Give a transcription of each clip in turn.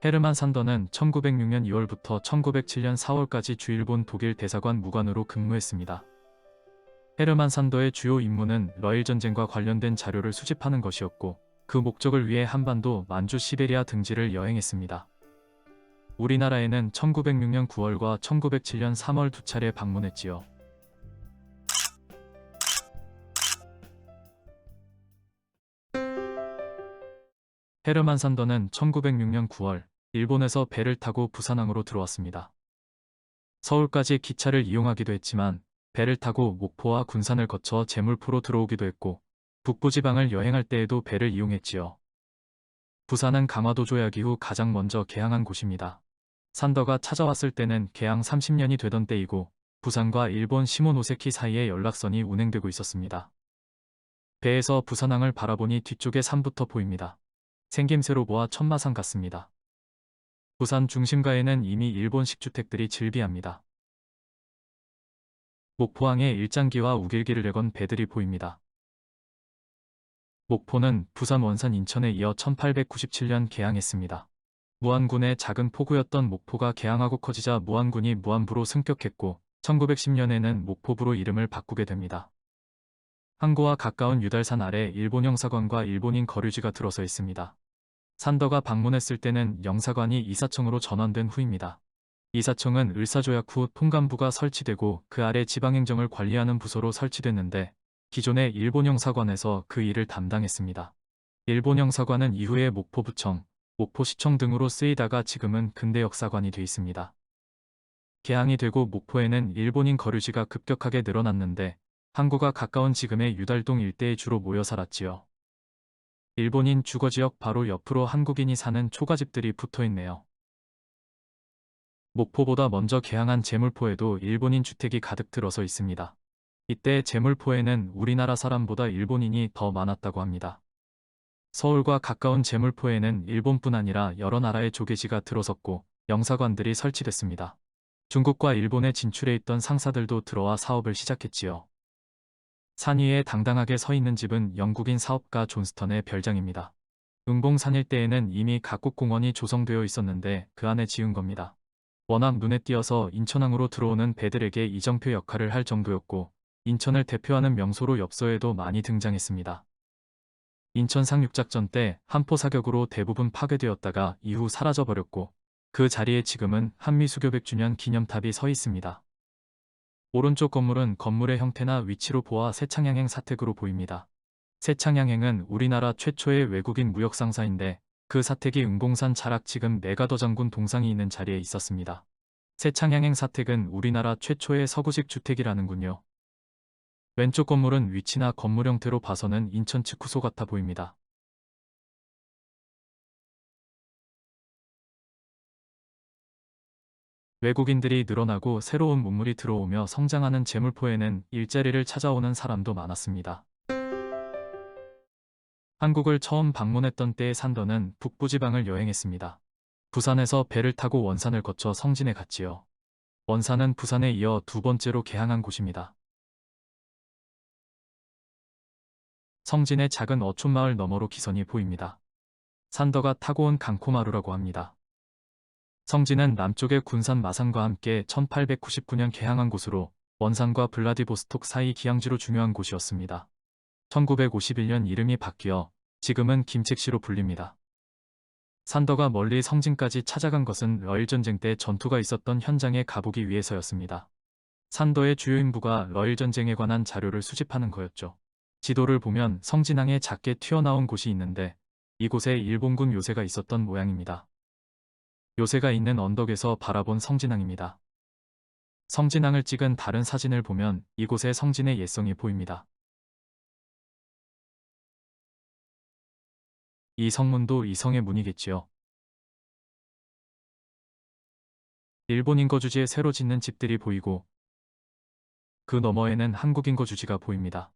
헤르만 산더는 1906년 2월부터 1907년 4월까지 주일본 독일 대사관 무관으로 근무했습니다. 헤르만 산더의 주요 임무는 러일 전쟁과 관련된 자료를 수집하는 것이었고, 그 목적을 위해 한반도, 만주, 시베리아 등지를 여행했습니다. 우리나라에는 1906년 9월과 1907년 3월 두 차례 방문했지요. 헤르만 산더는 1906년 9월, 일본에서 배를 타고 부산항으로 들어왔습니다. 서울까지 기차를 이용하기도 했지만, 배를 타고 목포와 군산을 거쳐 제물포로 들어오기도 했고, 북부지방을 여행할 때에도 배를 이용했지요. 부산은 강화도 조약 이후 가장 먼저 개항한 곳입니다. 산더가 찾아왔을 때는 개항 30년이 되던 때이고, 부산과 일본 시모노세키 사이에 연락선이 운행되고 있었습니다. 배에서 부산항을 바라보니 뒤쪽에 산부터 보입니다. 생김새로 보아 천마산 같습니다. 부산 중심가에는 이미 일본식 주택들이 즐비합니다. 목포항에 일장기와 우길기를 내건 배들이 보입니다. 목포는 부산, 원산, 인천에 이어 1897년 개항했습니다. 무안군의 작은 포구였던 목포가 개항하고 커지자 무안군이 무안부로 승격했고, 1910년에는 목포부로 이름을 바꾸게 됩니다. 항구와 가까운 유달산 아래 일본 영사관과 일본인 거류지가 들어서 있습니다. 산더가 방문했을 때는 영사관이 이사청으로 전환된 후입니다. 이사청은 을사조약 후 통감부가 설치되고 그 아래 지방행정을 관리하는 부서로 설치됐는데, 기존의 일본 영사관에서 그 일을 담당했습니다. 일본 영사관은 이후에 목포부청, 목포시청 등으로 쓰이다가 지금은 근대역사관이 돼 있습니다. 개항이 되고 목포에는 일본인 거류지가 급격하게 늘어났는데, 항구가 가까운 지금의 유달동 일대에 주로 모여 살았지요. 일본인 주거지역 바로 옆으로 한국인이 사는 초가집들이 붙어있네요. 목포보다 먼저 개항한 제물포에도 일본인 주택이 가득 들어서 있습니다. 이때 제물포에는 우리나라 사람보다 일본인이 더 많았다고 합니다. 서울과 가까운 제물포에는 일본뿐 아니라 여러 나라의 조계지가 들어섰고 영사관들이 설치됐습니다. 중국과 일본에 진출해 있던 상사들도 들어와 사업을 시작했지요. 산 위에 당당하게 서 있는 집은 영국인 사업가 존스턴의 별장입니다. 응봉산 일대에는 이미 각국공원이 조성되어 있었는데 그 안에 지은 겁니다. 워낙 눈에 띄어서 인천항으로 들어오는 배들에게 이정표 역할을 할 정도였고, 인천을 대표하는 명소로 엽서에도 많이 등장했습니다. 인천 상륙작전 때 한포 사격으로 대부분 파괴되었다가 이후 사라져버렸고, 그 자리에 지금은 한미수교 100주년 기념탑이 서 있습니다. 오른쪽 건물은 건물의 형태나 위치로 보아 세창양행 사택으로 보입니다. 세창양행은 우리나라 최초의 외국인 무역상사인데, 그 사택이 응봉산 자락 지금 내가더 장군 동상이 있는 자리에 있었습니다. 세창양행 사택은 우리나라 최초의 서구식 주택이라는군요. 왼쪽 건물은 위치나 건물 형태로 봐서는 인천 측후소 같아 보입니다. 외국인들이 늘어나고 새로운 문물이 들어오며 성장하는 제물포에는 일자리를 찾아오는 사람도 많았습니다. 한국을 처음 방문했던 때의 산더는 북부지방을 여행했습니다. 부산에서 배를 타고 원산을 거쳐 성진에 갔지요. 원산은 부산에 이어 두 번째로 개항한 곳입니다. 성진의 작은 어촌마을 너머로 기선이 보입니다. 산더가 타고 온 강코마루라고 합니다. 성진은 남쪽의 군산 마산과 함께 1899년 개항한 곳으로 원산과 블라디보스톡 사이 기항지로 중요한 곳이었습니다. 1951년 이름이 바뀌어 지금은 김책시로 불립니다. 산더가 멀리 성진까지 찾아간 것은 러일전쟁 때 전투가 있었던 현장에 가보기 위해서였습니다. 산더의 주요 임무가 러일전쟁에 관한 자료를 수집하는 거였죠. 지도를 보면 성진항에 작게 튀어나온 곳이 있는데 이곳에 일본군 요새가 있었던 모양입니다. 요새가 있는 언덕에서 바라본 성진항입니다. 성진항을 찍은 다른 사진을 보면 이곳에 성진의 옛성이 보입니다. 이 성문도 이 성의 문이겠지요. 일본인 거주지에 새로 짓는 집들이 보이고 그 너머에는 한국인 거주지가 보입니다.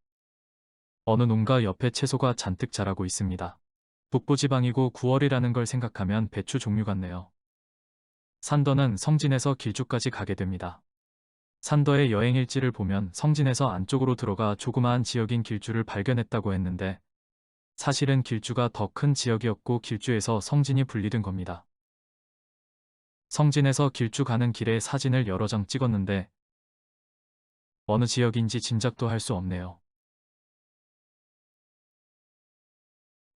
어느 농가 옆에 채소가 잔뜩 자라고 있습니다. 북부지방이고 9월이라는 걸 생각하면 배추 종류 같네요. 산더는 성진에서 길주까지 가게 됩니다. 산더의 여행일지를 보면 성진에서 안쪽으로 들어가 조그마한 지역인 길주를 발견했다고 했는데 사실은 길주가 더 큰 지역이었고 길주에서 성진이 분리된 겁니다. 성진에서 길주 가는 길에 사진을 여러 장 찍었는데 어느 지역인지 짐작도 할 수 없네요.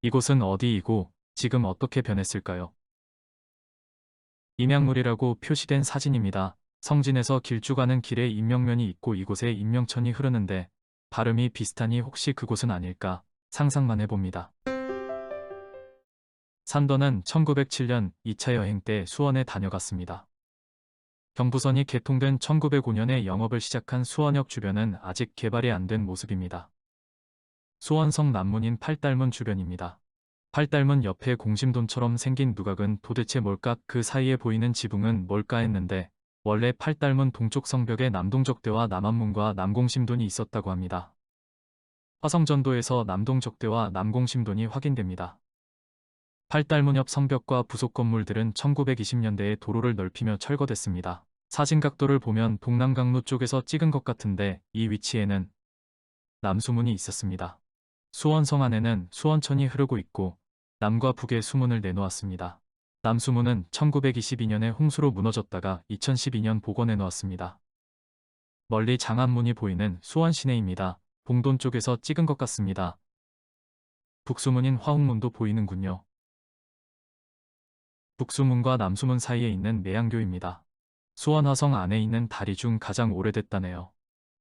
이곳은 어디이고 지금 어떻게 변했을까요? 임양물이라고 표시된 사진입니다. 성진에서 길주 가는 길에 임명면이 있고 이곳에 임명천이 흐르는데 발음이 비슷하니 혹시 그곳은 아닐까 상상만 해봅니다. 산더는 1907년 2차 여행 때 수원에 다녀갔습니다. 경부선이 개통된 1905년에 영업을 시작한 수원역 주변은 아직 개발이 안 된 모습입니다. 수원성 남문인 팔달문 주변입니다. 팔달문 옆에 공심돈처럼 생긴 누각은 도대체 뭘까? 그 사이에 보이는 지붕은 뭘까 했는데 원래 팔달문 동쪽 성벽에 남동적대와 남안문과 남공심돈이 있었다고 합니다. 화성전도에서 남동적대와 남공심돈이 확인됩니다. 팔달문 옆 성벽과 부속 건물들은 1920년대에 도로를 넓히며 철거됐습니다. 사진 각도를 보면 동남강로 쪽에서 찍은 것 같은데 이 위치에는 남수문이 있었습니다. 수원성 안에는 수원천이 흐르고 있고 남과 북에 수문을 내놓았습니다. 남수문은 1922년에 홍수로 무너졌다가 2012년 복원해 놓았습니다. 멀리 장안문이 보이는 수원 시내입니다. 봉돈 쪽에서 찍은 것 같습니다. 북수문인 화흥문도 보이는군요. 북수문과 남수문 사이에 있는 매양교입니다. 수원화성 안에 있는 다리 중 가장 오래됐다네요.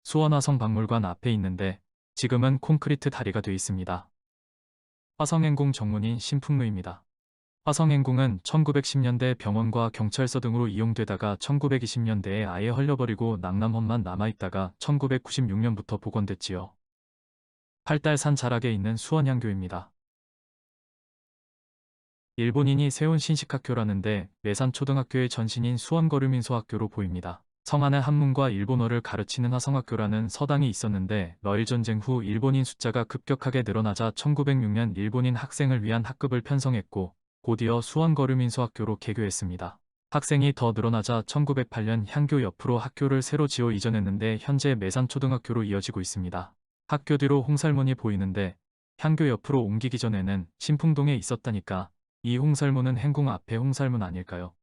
수원화성 박물관 앞에 있는데 지금은 콘크리트 다리가 돼 있습니다. 화성행궁 정문인 신풍루입니다. 화성행궁은 1910년대 병원과 경찰서 등으로 이용되다가 1920년대에 아예 헐려버리고 낙남헌만 남아있다가 1996년부터 복원됐지요. 팔달산 자락에 있는 수원향교입니다. 일본인이 세운 신식학교라는데 매산초등학교의 전신인 수원거류민소학교로 보입니다. 성 안에 한문과 일본어를 가르치는 화성학교라는 서당이 있었는데 러일전쟁 후 일본인 숫자가 급격하게 늘어나자 1906년 일본인 학생을 위한 학급을 편성했고 곧이어 수원거류민소학교로 개교했습니다. 학생이 더 늘어나자 1908년 향교 옆으로 학교를 새로 지어 이전했는데 현재 매산초등학교로 이어지고 있습니다. 학교 뒤로 홍살문이 보이는데 향교 옆으로 옮기기 전에는 신풍동에 있었다니까 이 홍살문은 행궁 앞에 홍살문 아닐까요?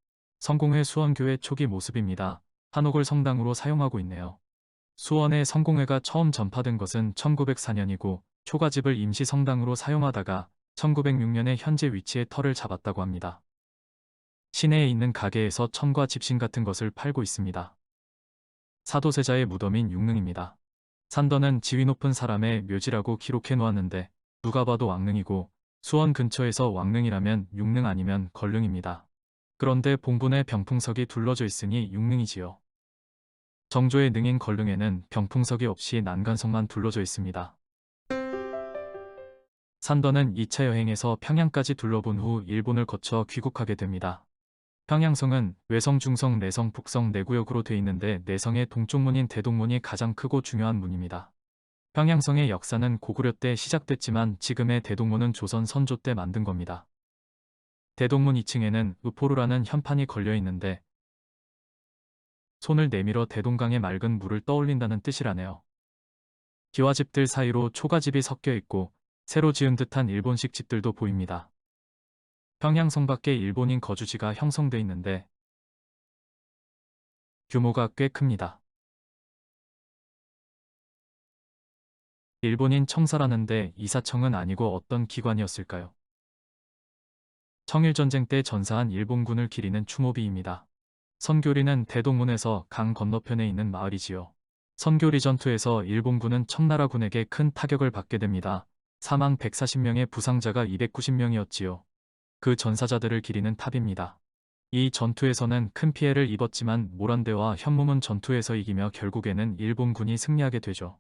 성공회 수원교회 초기 모습입니다. 한옥을 성당으로 사용하고 있네요. 수원에 성공회가 처음 전파된 것은 1904년이고 초가집을 임시 성당으로 사용하다가 1906년에 현재 위치에 터를 잡았다고 합니다. 시내에 있는 가게에서 천과 집신 같은 것을 팔고 있습니다. 사도세자의 무덤인 육릉입니다. 산더는 지위 높은 사람의 묘지라고 기록해 놓았는데 누가 봐도 왕릉이고 수원 근처에서 왕릉이라면 육릉 아니면 걸릉입니다. 그런데 봉분에 병풍석이 둘러져 있으니 육릉이지요. 정조의 능인 걸릉에는 병풍석이 없이 난간석만 둘러져 있습니다. 산더는 2차 여행에서 평양까지 둘러본 후 일본을 거쳐 귀국하게 됩니다. 평양성은 외성, 중성, 내성, 북성 4구역으로 돼 있는데 내성의 동쪽 문인 대동문이 가장 크고 중요한 문입니다. 평양성의 역사는 고구려 때 시작됐지만 지금의 대동문은 조선 선조 때 만든 겁니다. 대동문 2층에는 의포루라는 현판이 걸려 있는데 손을 내밀어 대동강의 맑은 물을 떠올린다는 뜻이라네요. 기와집들 사이로 초가집이 섞여 있고 새로 지은 듯한 일본식 집들도 보입니다. 평양성 밖에 일본인 거주지가 형성돼 있는데 규모가 꽤 큽니다. 일본인 청사라는데 이사청은 아니고 어떤 기관이었을까요? 청일전쟁 때 전사한 일본군을 기리는 추모비입니다. 선교리는 대동문에서 강 건너편에 있는 마을이지요. 선교리 전투에서 일본군은 청나라군에게 큰 타격을 받게 됩니다. 사망 140명의 부상자가 290명이었지요. 그 전사자들을 기리는 탑입니다. 이 전투에서는 큰 피해를 입었지만 모란대와 현무문 전투에서 이기며 결국에는 일본군이 승리하게 되죠.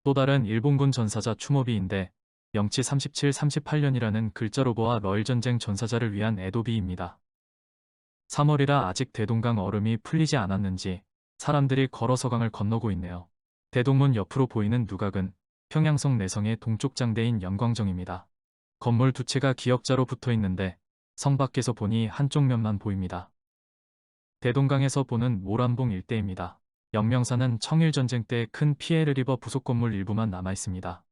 또 다른 일본군 전사자 추모비인데 영치 37-38년이라는 글자로 보아 러일전쟁 전사자를 위한 애도비입니다. 3월이라 아직 대동강 얼음이 풀리지 않았는지 사람들이 걸어서 강을 건너고 있네요. 대동문 옆으로 보이는 누각은 평양성 내성의 동쪽 장대인 영광정입니다. 건물 두 채가 기역자로 붙어 있는데 성 밖에서 보니 한쪽 면만 보입니다. 대동강에서 보는 모란봉 일대입니다. 영명사는 청일전쟁 때 큰 피해를 입어 부속 건물 일부만 남아 있습니다.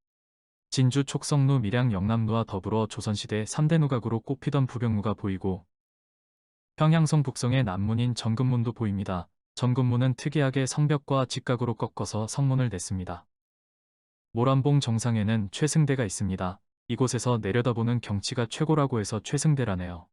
진주 촉성루 밀양 영남루와 더불어 조선시대 3대 누각으로 꼽히던 부병루가 보이고 평양성 북성의 남문인 정금문도 보입니다. 정금문은 특이하게 성벽과 직각으로 꺾어서 성문을 냈습니다. 모란봉 정상에는 최승대가 있습니다. 이곳에서 내려다보는 경치가 최고라고 해서 최승대라네요.